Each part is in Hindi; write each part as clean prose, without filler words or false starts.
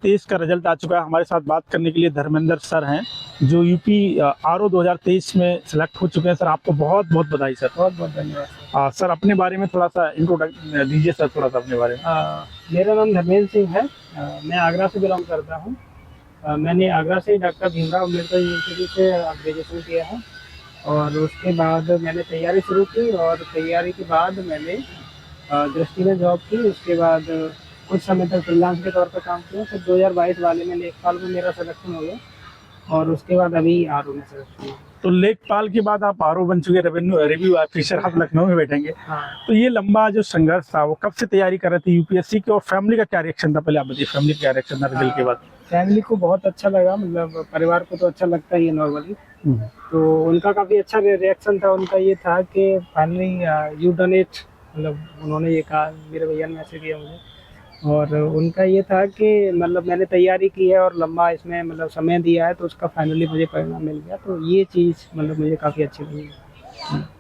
2023 का रिजल्ट आ चुका है। हमारे साथ बात करने के लिए धर्मेंद्र सर हैं, जो यूपी आरओ 2023 में सिलेक्ट हो चुके हैं। सर आपको बहुत बहुत बधाई सर। बहुत बहुत धन्यवाद सर अपने बारे में थोड़ा सा इंट्रोडक्शन दीजिए सर, थोड़ा सा अपने बारे में। मेरा नाम धर्मेंद्र सिंह है। मैं आगरा से बिलोंग करता हूँ। मैंने आगरा से डॉक्टर भीमराव अम्बेडकर यूनिवर्सिटी से ग्रेजुएशन किया है और उसके बाद मैंने तैयारी शुरू की और तैयारी के बाद मैंने दृष्टि में जॉब की। उसके बाद कुछ समय तक फ्रीलांस के तौर पर काम किया। फिर 2022 वाले में लेखपाल में मेरा सिलेक्शन हो गया और उसके बाद अभी आरओ में सिलेक्शन हुआ। तो लेखपाल के बाद आप आरओ बन चुके, रिव्यू ऑफिसर, आप लखनऊ में बैठेंगे। हाँ। तो ये लंबा जो संघर्ष था वो कब से तैयारी कर रहे थे यूपीएससी की, और फैमिली का क्या रिएक्शन था, पहले आप बताइए फैमिली का क्या रिएक्शन था रिजल्ट के बाद। फैमिली को बहुत अच्छा लगा, मतलब परिवार को तो अच्छा लगता ही है नॉर्मली। तो उनका काफ़ी अच्छा रिएक्शन था। उनका ये था कि फाइनली यू डन इट, मतलब उन्होंने ये कहा, मेरे भैया ने मैसेज किया मुझे। और उनका ये था कि मतलब मैंने तैयारी की है और लंबा इसमें मतलब समय दिया है तो उसका फाइनली मुझे परिणाम मिल गया। तो ये चीज़ मतलब मुझे काफ़ी अच्छी लगी।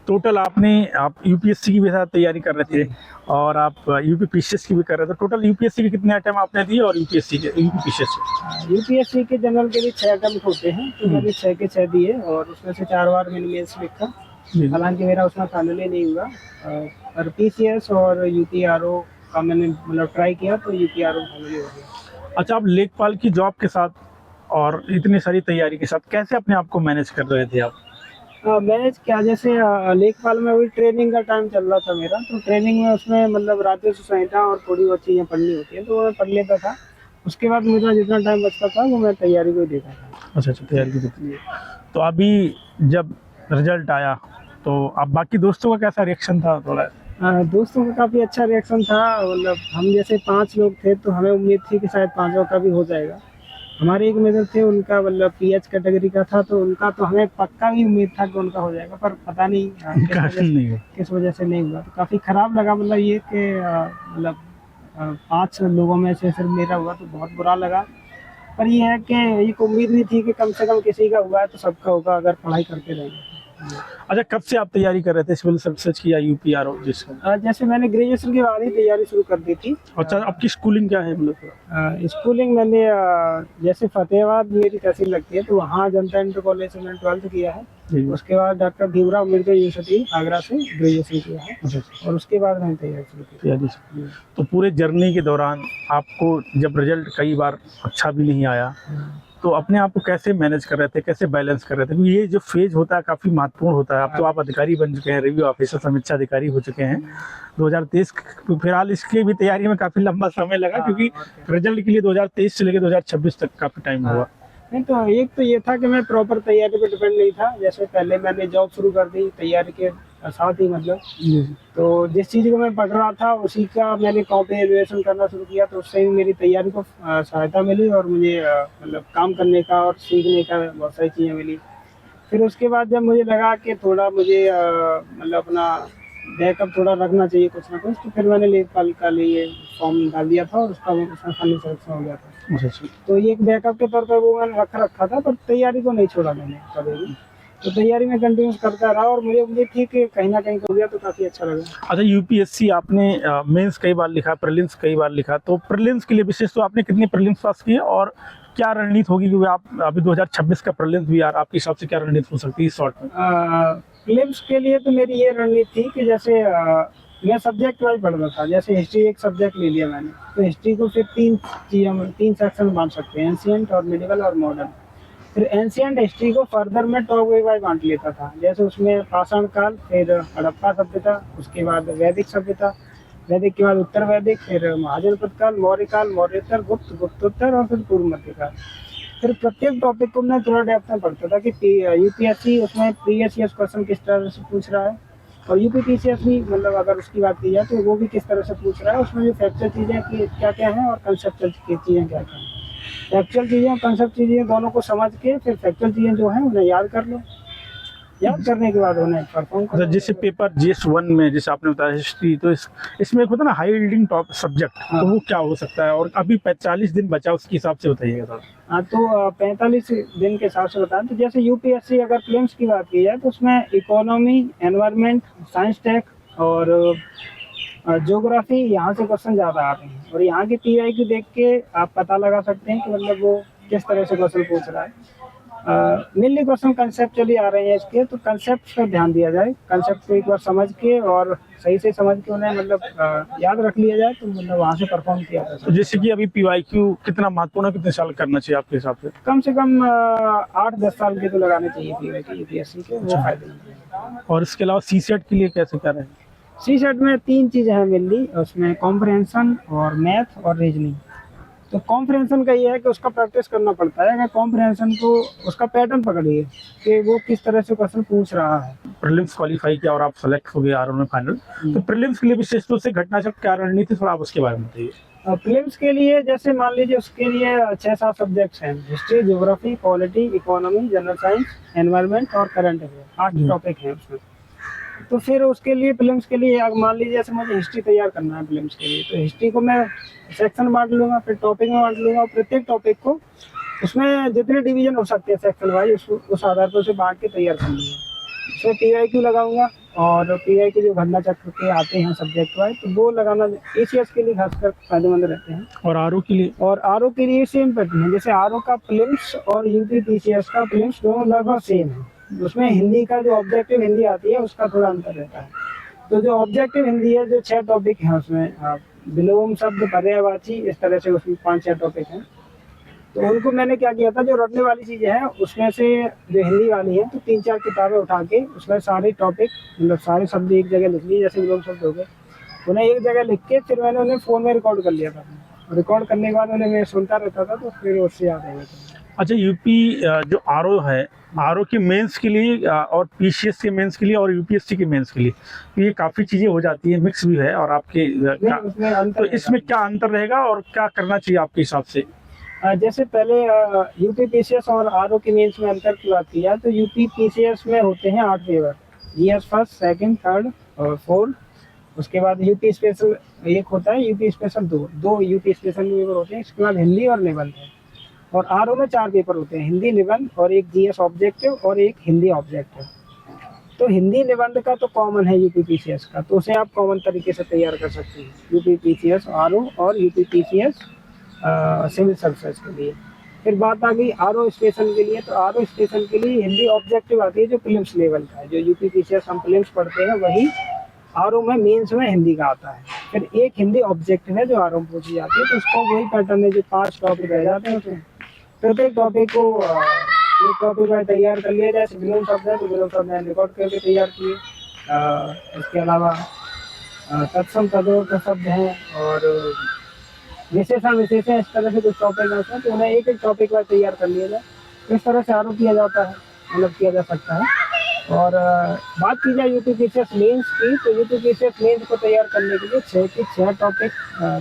टोटल आप यूपीएससी की भी साथ तैयारी कर रहे थे और आप यूपी पीसीएस की भी कर रहे थे। टोटल यूपीएससी के कितने अटेम्प्ट आपने दिए और यूपीएससी के यूपीएससी के जनरल के लिए 6 अटेम्प्ट होते हैं, तो मैंने 6 के 6 दिए और उसमें से 4 बार मैंने मेंस लिखा। हालांकि मेरा उसमें फाइनली नहीं हुआ। और पीसीएस और यूपीआरओ का मैंने मतलब ट्राई किया तो यूपीआरओ फाइनली हो गया। अच्छा, आप लेखपाल की जॉब के साथ और इतनी सारी तैयारी के साथ कैसे अपने आप को मैनेज कर रहे थे आप? मैनेज क्या, जैसे लेखपाल में अभी ट्रेनिंग का टाइम चल रहा था मेरा, तो ट्रेनिंग में उसमें मतलब राजस्व संहिता और थोड़ी बहुत चीज़ें पढ़नी होती हैं तो वो मैं पढ़ लेता था। उसके बाद मेरा जितना टाइम बचता था वो मैं तैयारी को ही देता था। अच्छा, तैयारी की देती। तो अभी जब रिजल्ट आया तो आप बाकी दोस्तों का कैसा रिएक्शन था थोड़ा? दोस्तों का काफ़ी अच्छा रिएक्शन था। मतलब हम जैसे 5 लोग थे तो हमें उम्मीद थी कि शायद 5 का भी हो जाएगा। हमारे एक मित्र थे, उनका मतलब पीएच कैटेगरी का था तो उनका तो हमें पक्का भी उम्मीद था कि उनका हो जाएगा, पर पता नहीं किस वजह से नहीं हुआ। तो काफ़ी ख़राब लगा, मतलब ये कि मतलब 5 लोगों में से सिर्फ मेरा हुआ तो बहुत बुरा लगा। पर ये है कि एक उम्मीद भी थी कि कम से कम किसी का हुआ है तो सबका होगा अगर पढ़ाई करते रहेंगे। अच्छा, कब से आप तैयारी कर रहे थे सिविल सर्विसेज की या यूपीआरओ जिसका? जैसे मैंने ग्रेजुएशन के बाद ही तैयारी शुरू कर दी थी। अच्छा, आपकी स्कूलिंग क्या है मतलब? स्कूलिंग मैंने जैसे फतेहाबाद मेरी तहसील लगती है तो वहाँ जनता इंटर कॉलेज से मैंने 12th किया है। उसके बाद डॉक्टर भीमराव अम्बेडकर यूनिवर्सिटी आगरा से ग्रेजुएशन किया है और उसके बाद मैंने तैयारी शुरू की। तो पूरे जर्नी के दौरान आपको जब रिजल्ट कई बार अच्छा भी नहीं आया तो अपने आप को कैसे मैनेज कर रहे थे, कैसे बैलेंस कर रहे थे? क्योंकि ये जो फेज होता है काफ़ी महत्वपूर्ण होता है। अब तो आप अधिकारी बन चुके हैं, रिव्यू ऑफिसर, समीक्षा अधिकारी हो चुके हैं 2023। फिलहाल इसकी भी तैयारी में काफ़ी लंबा समय लगा क्योंकि रिजल्ट के लिए 2023 से लेकर 2026 तक काफ़ी टाइम हुआ। नहीं, तो एक तो ये था कि मैं प्रॉपर तैयारी पे डिपेंड नहीं था। जैसे पहले मैंने जॉब शुरू कर दी तैयारी के साथ ही, मतलब तो जिस चीज़ को मैं पढ़ रहा था उसी का मैंने कॉपी एवेल्युएशन करना शुरू किया तो उससे भी मेरी तैयारी को सहायता मिली और मुझे मतलब काम करने का और सीखने का बहुत सारी चीज़ें मिली। फिर उसके बाद जब मुझे लगा कि थोड़ा मुझे मतलब अपना बैकअप थोड़ा रखना चाहिए कुछ ना कुछ, तो फिर मैंने लेखपाल का लिए फॉर्म डाल दिया था और उसमें फाइनल सिलेक्शन हो गया था। तो ये एक बैकअप के तौर पर वो मैंने रखा था, पर तैयारी को नहीं छोड़ा मैंने कभी भी। तो तैयारी में कंटिन्यूस करता रहा और मुझे उम्मीद थी कि कहीं ना कहीं हो गया तो काफ़ी अच्छा लगा। अच्छा, यूपीएससी आपने मेंस कई बार लिखा, प्रीलिम्स कई बार लिखा, तो प्रीलिम्स के लिए विशेष तो आपने कितने प्रीलिम्स पास किए और क्या रणनीति होगी, क्योंकि आप अभी 2026 का प्रीलिम्स भी आ रहा है, आपके हिसाब से क्या रणनीति हो सकती है इस शॉर्ट में? प्रीलिम्स के लिए तो मेरी ये रणनीति थी कि जैसे मैं सब्जेक्ट वाइज पढ़ रहा था। जैसे हिस्ट्री एक सब्जेक्ट ले लिया मैंने, तो हिस्ट्री को फिर 3 सेक्शन में बांट सकते हैं, एंशिएंट और मिडिवल और मॉडर्न। फिर एंशिएंट हिस्ट्री को फर्दर में टॉप वाइज बांट लेता था। जैसे उसमें पाषाण काल, फिर हड़प्पा सभ्यता, उसके बाद वैदिक सभ्यता, वैदिक के बाद उत्तर वैदिक, फिर महाजनपद काल, मौर्योत्तर, गुप्तोत्तर और फिर पूर्व मध्यकाल। फिर प्रत्येक टॉपिक को मैं थोड़ा डेप्थ में पढ़ता था कि यूपीएससी उसमें प्रीवियस ईयर क्वेश्चन किस तरह से पूछ रहा है और यूपीपीसीएस भी मतलब अगर उसकी बात की जाए तो वो भी किस तरह से पूछ रहा है, उसमें जो फैक्चुअल चीज़ें क्या क्या हैं और कंसेप्चुअल चीज़ें क्या क्या हैं। फैक्चुअल चीज़ें और कंसेप्ट चीज़ें दोनों को समझ के फिर फैक्चुअल चीज़ें जो हैं उन्हें याद कर लो। याद करने के बाद उन्हें परफॉर्म अच्छा, जैसे पेपर GS1 में जैसे आपने बताया हिस्ट्री, तो इसमें एक होता है ना हाई यील्डिंग टॉप सब्जेक्ट, तो वो क्या हो सकता है और अभी 45 दिन बचा उसके हिसाब से बताइएगा थोड़ा। हाँ, तो 45 दिन के हिसाब से बताएं तो जैसे यूपीएससी अगर प्रीलिम्स की बात की जाए तो उसमें इकोनॉमी, एनवायरनमेंट, साइंस टेक और ज्योग्राफी यहाँ से क्वेश्चन ज़्यादा आ रहे हैं और यहाँ के पीआईक्यू देख के आप पता लगा सकते हैं कि मतलब वो किस तरह से क्वेश्चन पूछ रहा है। मेनली क्वेश्चन कंसेप्चुअली आ रहे हैं इसके, तो कंसेप्ट पर ध्यान दिया जाए। कंसेप्ट को एक बार समझ के और सही से समझ के उन्हें मतलब याद रख लिया जाए, तो मतलब वहाँ से परफॉर्म किया जा सकता तो जैसे कि अभी पीवाईक्यू कितना महत्वपूर्ण है, कितने साल करना चाहिए आपके हिसाब से? है। कम से कम 8-10 साल के तो लगाने चाहिए पीआईक्यू यूपीएससी के, वो फायदे हैं। और इसके अलावा सीसेट के लिए कैसे क्या रहे? सी सेट में 3 चीज़ें हैं मेनली, उसमें कॉम्प्रहेंशन और मैथ और रीजनिंग। तो कॉम्प्रहेंशन का ये है कि उसका प्रैक्टिस करना पड़ता है। अगर कॉम्प्रहेंशन को उसका पैटर्न पकड़िए कि वो किस तरह से क्वेश्चन पूछ रहा है। प्रीलिम्स क्वालिफाई किया और आप सेलेक्ट हो गए आरओ में फाइनल, तो प्रीलिम्स के लिए विशेष रूप से घटना चक्र क्या रणनीति, थोड़ा आप उसके बारे में बताइए। प्रीलिम्स के लिए जैसे मान लीजिए उसके लिए 6-7 सब्जेक्ट्स हैं, history, geography, polity, economy, general science, environment और करंट अफेयर, 8 टॉपिक हैं उसमें। तो फिर उसके लिए प्रीलिम्स के लिए मान लीजिए जैसे मुझे हिस्ट्री तैयार करना है प्रीलिम्स के लिए, तो हिस्ट्री को मैं सेक्शन बांट लूँगा, फिर टॉपिक में बांट लूँगा और प्रत्येक टॉपिक को उसमें जितने डिवीजन हो सकते हैं सेक्शन वाइज उस आधार पर उसे बांट के तैयार कर लूँगा। उसमें पीवाईक्यू लगाऊंगा और पीवाईक्यू जो घटना चक्र के आते हैं सब्जेक्ट वाइज, तो वो लगाना एसीएस के लिए खासकर फायदेमंद रहते हैं। और आरओ के लिए? और आरओ के लिए सेम पैटर्न है, जैसे आरओ का प्रीलिम्स और यूपी पीसीएस का प्रीलिम्स दोनों लगभग सेम है। उसमें हिंदी का जो ऑब्जेक्टिव हिंदी आती है उसका थोड़ा अंतर रहता है। तो जो ऑब्जेक्टिव हिंदी है, जो 6 टॉपिक हैं उसमें विलोम शब्द, पर्यायवाची, इस तरह से उसमें 5-6 टॉपिक हैं। तो उनको मैंने क्या किया था, जो रटने वाली चीज़ें हैं उसमें से जो हिंदी वाली है, तो 3-4 किताबें उठा के उसमें सारे टॉपिक मतलब सारे शब्द एक जगह लिख लिए। जैसे विलोम शब्द हो गए, उन्हें एक जगह लिख के फिर मैंने उन्हें फ़ोन में रिकॉर्ड कर लिया था। रिकॉर्ड करने के बाद उन्हें मैं सुनता रहता था, तो फिर उससे याद आ गया था। अच्छा, यूपी जो आरओ है, आरओ के मेंस के लिए और पीसीएस के मेंस के लिए और यूपीएससी के मेंस के लिए, तो ये काफ़ी चीज़ें हो जाती है, मिक्स भी है। और आपके उसमें अंतर तो इसमें क्या अंतर रहेगा और क्या करना चाहिए आपके हिसाब से? जैसे पहले यूपी पीसीएस और आरओ के मेंस में अंतर की बात की जाए, तो यूपी पीसीएस में होते हैं 8 paper, GS first, second, third और फोर्थ। उसके बाद यूपी स्पेशल एक होता है, यूपी स्पेशल दो यूपी स्पेशल पेपर होते हैं। इसके बाद हिंदी और निबंध है। और आरओ में 4 पेपर होते हैं, हिंदी, निबंध और एक जीएस ऑब्जेक्टिव और एक हिंदी ऑब्जेक्टिव। तो हिंदी निबंध का तो कॉमन है यूपी पीसीएस का, तो उसे आप कॉमन तरीके से तैयार कर सकते हैं, यूपी पीसीएस आरओ और यूपी पीसीएस सिविल सर्विसेज के लिए। फिर बात आ गई आरओ स्पेशल के लिए, तो आरओ स्पेशल के लिए हिंदी ऑब्जेक्टिव आती है जो प्रीलिम्स लेवल का है। जो यूपी पीसीएस हम प्रीलिम्स पढ़ते हैं वही आरओ में मेंस में हिंदी का आता है। फिर एक हिंदी ऑब्जेक्टिव है जो आरओ में पूछी जाती है, तो उसको वही पैटर्न है जो 5 टॉपिक रह जाते हैं उसमें। प्रत्येक टॉपिक को एक टॉपिक में तैयार कर लिया जाए। विलोम शब्द है तो विलोम शब्द मैंने रिकॉर्ड करके तैयार किए। इसके अलावा तत्सम तदों शब्द हैं और विशेषण विशेषण, इस तरह से कुछ टॉपिक हैं, तो उन्हें एक टॉपिक पर तैयार कर लिया जाए। तो इस तरह से आरओ किया जाता है, मतलब किया जा सकता है। और बात की जाए यूपी पीसीएस मेंस की, तो यूपी पीसीएस मेंस को तैयार करने के लिए 6 के 6 टॉपिक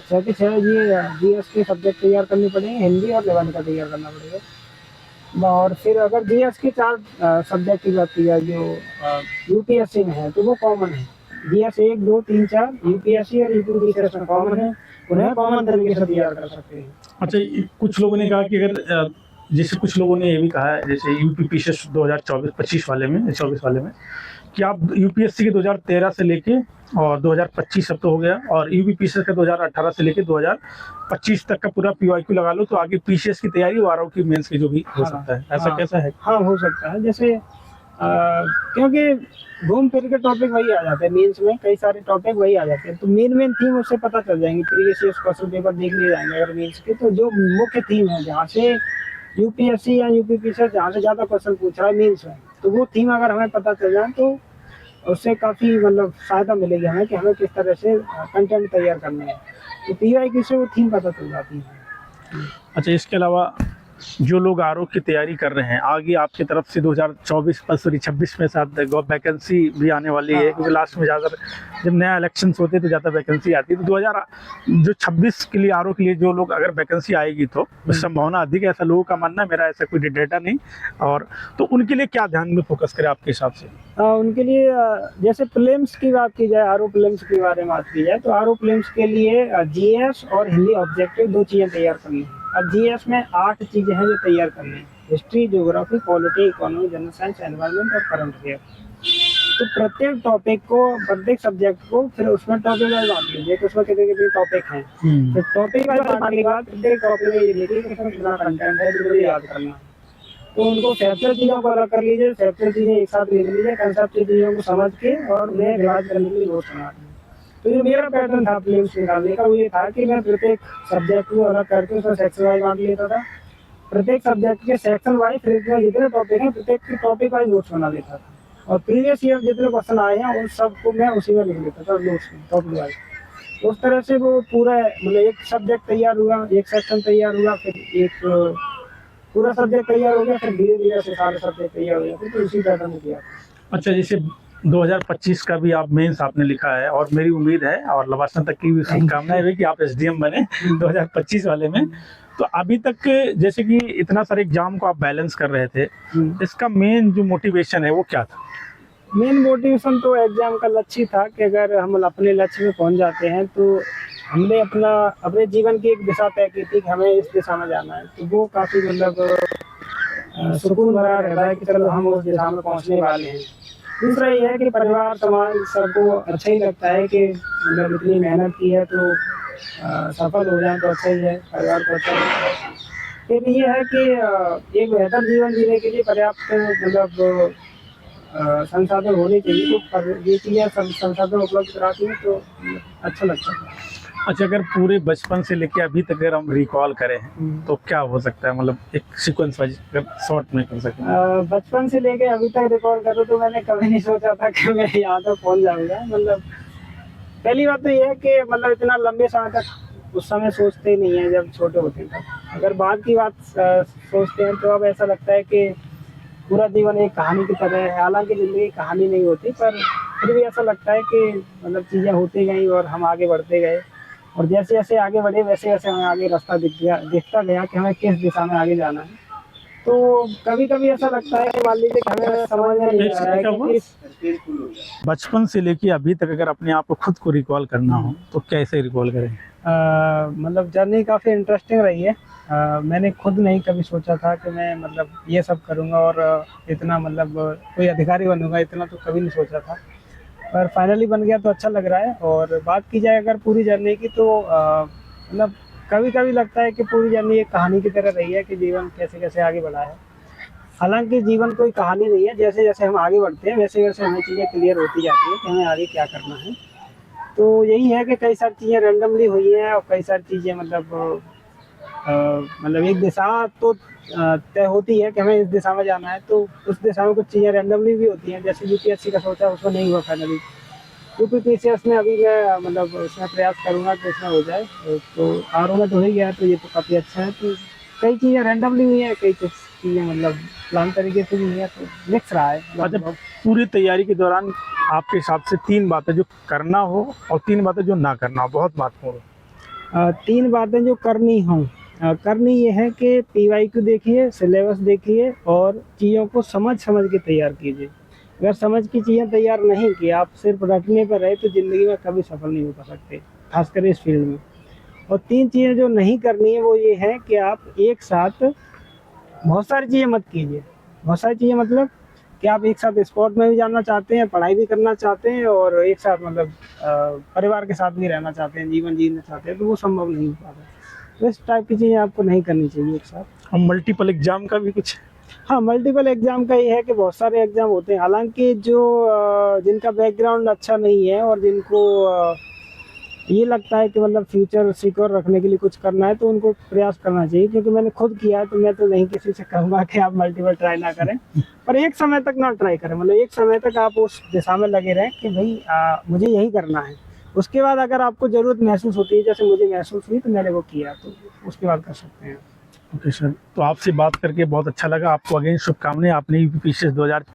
6 के 6 ये जीएस के सब्जेक्ट तैयार करने पड़ेंगे, हिंदी और निबंध का तैयार करना पड़ेगा। और फिर अगर जीएस के 4 सब्जेक्ट की बात की जाए जो यूपीएससी में है, तो वो कॉमन है। जीएस 1, 2, 3, 4 यूपीएससी और यूपी पीसीएस में कॉमन है, उन्हें कॉमन तरीके से तैयार कर सकते हैं। अच्छा, कुछ लोगों ने कहा कि अगर जैसे कुछ लोगों ने ये भी कहा है, जैसे यूपी पीसीएस 2024-25 वाले में 24 वाले में, कि आप यूपीएससी के 2013 से लेके और 2025 अब तो हो गया, और यूपी पीसीएस का 2018 से लेके 2025 तक का पूरा पीवाईक्यू लगा लो, तो आगे पीसीएस की तैयारी और आरओ की मेंस की जो भी हो सकता है, ऐसा कैसा है? हाँ, हो सकता है। जैसे क्योंकि घूम फिर के टॉपिक वही आ जाते हैं मेंस में, कई सारे टॉपिक वही आ जाते हैं, तो मेन थीम उससे पता चल जाएंगे। प्रीवियस ईयर क्वेश्चन पेपर देख लिए जाएंगे अगर मेंस के, तो जो मुख्य थीम है जहाँ से यूपीएससी या यूपी पीसीएस जहाँ से ज़्यादा क्वेश्चन पूछ रहा है मेंस में, तो वो थीम अगर हमें पता चल जाए तो उससे काफ़ी मतलब सहायता मिलेगी हमें कि हमें किस तरह से कंटेंट तैयार करना है। तो पीवाईक्यू से वो थीम पता चल जाती है। अच्छा, इसके अलावा जो लोग आरओ की तैयारी कर रहे हैं, आगे आपकी तरफ से 2026 में साथ वैकेंसी भी आने वाली है, क्योंकि लास्ट में ज़्यादा जब नया इलेक्शन होते हैं तो ज़्यादा वैकेंसी आती है। तो 2026 के लिए आरओ के लिए जो लोग अगर वैकेंसी आएगी तो संभावना अधिक है, ऐसा लोगों का मानना है, मेरा ऐसा कोई डेटा नहीं। और तो उनके लिए क्या ध्यान में फोकस करें आपके हिसाब से? उनके लिए जैसे प्रीलिम्स की बात की जाए, आरओ प्रीलिम्स के बारे में बात की जाए, तो आरओ प्रीलिम्स के लिए जीएस और हिंदी ऑब्जेक्टिव 2 चीज़ें तैयार करनी है। अब जीएस में 8 चीज़ें हैं जो तैयार करनी है, history, geography, polity, economy, general science, environment और करंट अफेयर। तो प्रत्येक टॉपिक को, प्रत्येक सब्जेक्ट को फिर उसमें टॉपिक वाइज बांट लीजिए कि उसमें कितने कितने टॉपिक हैं। फिर टॉपिक वाइज बांटने के बाद प्रत्येक टॉपिक में ये देखिए कि इसमें कितना कंटेंट है जो मुझे याद करना है। तो उनको फैक्चुअल चीज़ों को अलग कर लीजिए, फैक्चुअल चीज़ें एक साथ लिख लीजिए, कंसेप्चुअल चीज़ों को समझ के और उन्हें रिवाइज करने के लिए नोट्स बना लीजिए। तो जो मेरा पैटर्न था प्रीलिम्स निकालने का वो ये था कि मैं प्रत्येक सब्जेक्ट को अलग करके उसमें सेक्शन वाइज बांट लेता था। प्रत्येक सब्जेक्ट के सेक्शन वाइज फिर इसमें जितने टॉपिक हैं प्रत्येक के टॉपिक वाइज नोट्स बना लेता था, और प्रीवियस ईयर जितने क्वेश्चन आए हैं उन सबको मैं उसी में लिख लेता था नोट्स में टॉपिक वाइज। तो उस तरह से वो पूरा मतलब एक सब्जेक्ट तैयार हुआ, एक सेक्शन तैयार हुआ, फिर एक पूरा सब्जेक्ट तैयार हो गया, फिर धीरे धीरे से सारे सब्जेक्ट तैयार हो गए, तो उसी पैटर्न में किया। अच्छा, जैसे 2025 का भी आप मेंस आपने लिखा है, और मेरी उम्मीद है और लवासना तक की भी शुभकामनाएं है कि आप एसडीएम बने 2025 वाले में। तो अभी तक जैसे कि इतना सारे एग्जाम को आप बैलेंस कर रहे थे, इसका मेन जो मोटिवेशन है वो क्या था? मेन मोटिवेशन तो एग्जाम का लक्ष्य था कि अगर हम अपने लक्ष्य में पहुंच जाते हैं तो हमने अपने जीवन की एक दिशा तय की थी कि हमें इस दिशा में जाना है, तो वो काफ़ी मतलब सुकून भरा रहता है कि चलो हम उस दिशा में पहुंचने वाले हैं। दूसरा ये है कि परिवार समाज सबको अच्छा ही लगता है कि मतलब इतनी मेहनत की है तो सफल हो जाए तो अच्छा ही है, परिवार को अच्छा लगता है। फिर ये है कि एक बेहतर जीवन जीने के लिए पर्याप्त मतलब संसाधन होने चाहिए, तो ये चीज़ें संसाधन उपलब्ध कराती हैं तो अच्छा लगता है। अच्छा, अगर पूरे बचपन से लेके अभी तक अगर हम रिकॉल करें तो क्या हो सकता है, मतलब एक सीक्वेंस वाइज अगर शॉर्ट में कर सकें? बचपन से लेके अभी तक रिकॉल करूँ तो मैंने कभी नहीं सोचा था कि मैं यहाँ तक पहुँच जाऊँगा। मतलब पहली बात तो ये है कि मतलब इतना लंबे समय तक उस समय सोचते ही नहीं है जब छोटे होते हैं तब। अगर बाद की बात सोचते हैं तो अब ऐसा लगता है कि पूरा जीवन एक कहानी की तरह है। हालांकि ज़िंदगी कहानी नहीं होती, पर फिर भी ऐसा लगता है कि मतलब चीज़ें होती गई और हम आगे बढ़ते गए, और जैसे जैसे आगे बढ़े वैसे वैसे हमें आगे रास्ता दिखता गया कि हमें किस दिशा में आगे जाना है। तो कभी कभी ऐसा लगता है कि मान लीजिए कि हमें समझ में नहीं आ रहा है कि बचपन से लेके अभी तक अगर अपने आप को खुद को रिकॉल करना हो तो कैसे रिकॉल करेंगे? मतलब जर्नी काफ़ी इंटरेस्टिंग रही है। मैंने खुद नहीं कभी सोचा था कि मैं मतलब ये सब करूँगा और इतना मतलब कोई अधिकारी बनूंगा, इतना तो कभी नहीं सोचा था, पर फाइनली बन गया तो अच्छा लग रहा है। और बात की जाए अगर पूरी जर्नी की तो मतलब कभी कभी लगता है कि पूरी जर्नी एक कहानी की तरह रही है कि जीवन कैसे कैसे आगे बढ़ा है। हालांकि जीवन कोई कहानी नहीं है, जैसे जैसे हम आगे बढ़ते हैं वैसे वैसे हमें चीज़ें क्लियर होती जाती है कि हमें आगे क्या करना है। तो यही है कि कई सारी चीज़ें रैंडमली हुई हैं और कई सारी चीज़ें मतलब एक दिशा तो तय होती है कि हमें इस दिशा में जाना है, तो उस दिशा में कुछ चीज़ें रैंडमली भी होती हैं। जैसे यूपीएससी का सोचा उसमें नहीं हुआ फाइनली, यूपीपीसीएस में अभी मैं मतलब उसमें प्रयास करूँगा कि उसमें हो जाए। तो आर में तो हो ही गया, तो ये तो काफ़ी अच्छा है। तो कई चीज़ें रैंडमली हुई हैं, कई चीज़ें मतलब प्लान तरीके से भी हुई हैं, तो मिक्स रहा है। मतलब पूरी तैयारी के दौरान आपके हिसाब से 3 बातें जो करना हो और 3 बातें जो ना करना हो बहुत महत्वपूर्ण हो? 3 बातें जो करनी हों, करनी ये है कि पीवाईक्यू देखिए, सिलेबस देखिए और चीज़ों को समझ समझ के तैयार कीजिए। अगर समझ की चीज़ें तैयार नहीं की, आप सिर्फ रटने पर रहे तो ज़िंदगी में कभी सफल नहीं हो सकते, खासकर इस फील्ड में। और 3 चीज़ें जो नहीं करनी है वो ये है कि आप एक साथ बहुत सारी चीज़ें मत कीजिए। बहुत सारी चीज़ें मतलब कि आप एक साथ स्पोर्ट में भी जाना चाहते हैं, पढ़ाई भी करना चाहते हैं और एक साथ मतलब परिवार के साथ भी रहना चाहते हैं, जीवन जीना चाहते हैं, तो वो संभव नहीं हो पाता। तो इस टाइप की चीज़ें आपको नहीं करनी चाहिए एक साथ। और मल्टीपल एग्जाम का भी कुछ? हाँ, मल्टीपल एग्ज़ाम का ये है कि बहुत सारे एग्ज़ाम होते हैं। हालांकि जो जिनका बैकग्राउंड अच्छा नहीं है और जिनको ये लगता है कि मतलब फ्यूचर सिक्योर रखने के लिए कुछ करना है, तो उनको प्रयास करना चाहिए। क्योंकि मैंने खुद किया है, तो मैं तो नहीं किसी से कहूँगा कि आप मल्टीपल ट्राई ना करें, पर एक समय तक ना ट्राई करें। मतलब एक समय तक आप उस दिशा में लगे रहें कि भाई मुझे यही करना है। उसके बाद अगर आपको ज़रूरत महसूस होती है, जैसे मुझे महसूस हुई, तो मैंने वो किया, तो उसके बाद कर सकते हैं। ओके सर, तो आपसे बात करके बहुत अच्छा लगा। आपको अगेन शुभकामनाएं। आपने यूपीपीसीएस 2000